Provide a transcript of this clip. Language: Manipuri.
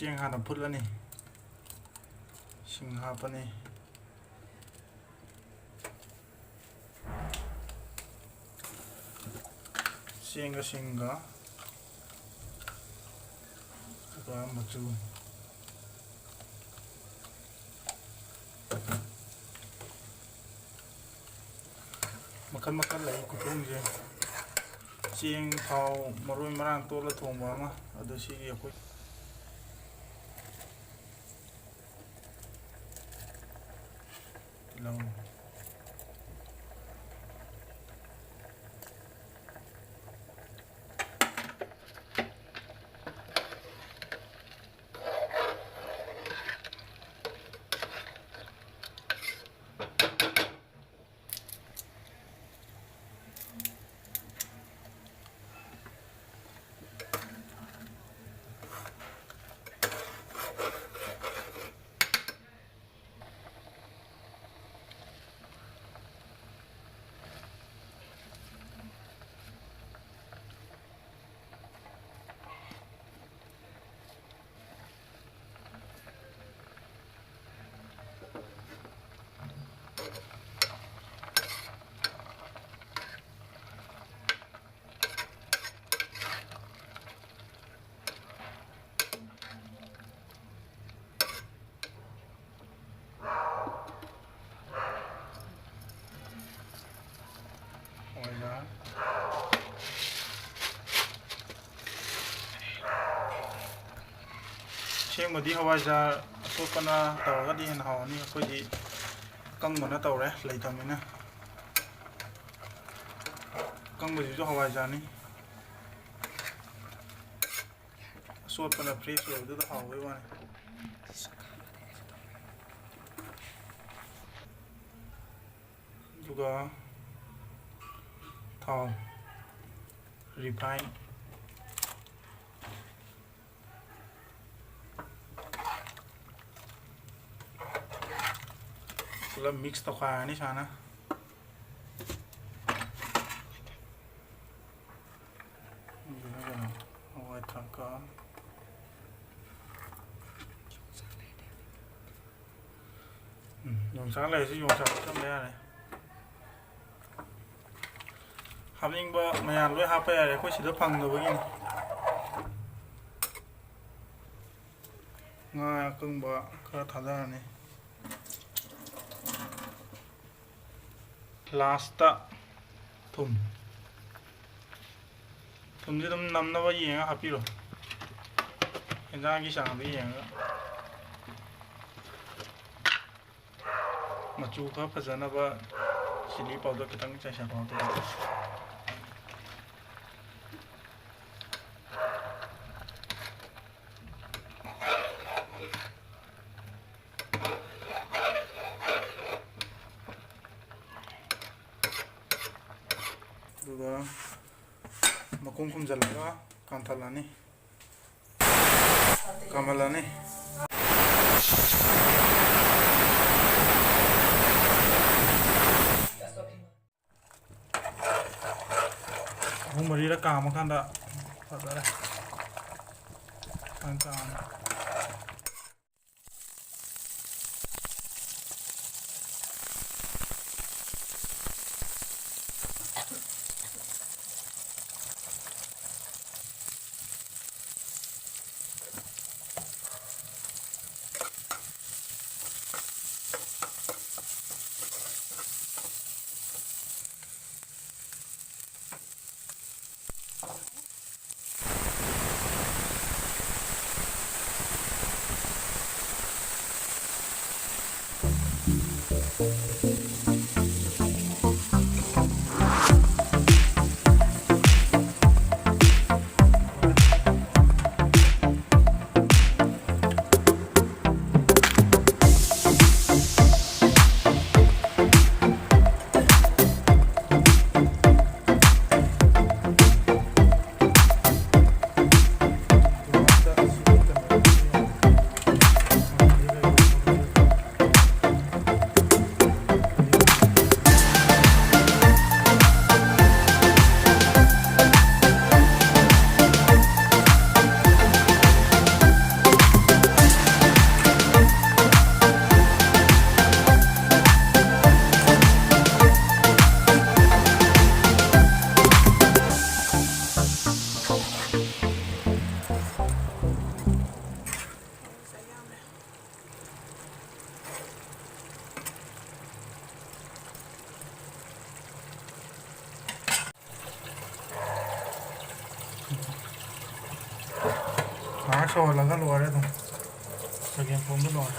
Chiang hana pulani. Sing hapani. Singa. Juga macu. Makan lagi kutung je. Chiang thau marui marang to la thong ba ma adu si gi akoi lau hawaijar. Chiang badi hawaijar atopana tawagadi hen hawani akoi di kangmana tawre leitamina. Kangmadi jo hawaijar ni. Sopana fresh oidu da hawai wani. Juga thau refineแล้ว mix ตะควานี่ชานะเอาไว้ทำก่อน用啥来是用啥这么样的having ba mayan loi ha pa ya ko sida phang do begin nga kung ba ka thada ne last ta thum ji dum nam na ba yeng ha pi ro enjang gi sang bi yeng ma chu ka phajana ba chili powder kitang cha sha pa to juga makum jalaga kantalani kamalani marira kama kanda padara kantan ꯁꯧꯍꯜꯂꯒ ꯂꯣꯏꯔꯦ ꯑꯗꯨꯝ ꯆꯒꯦꯝꯄꯣꯝꯕ ꯂꯣꯏꯔꯦ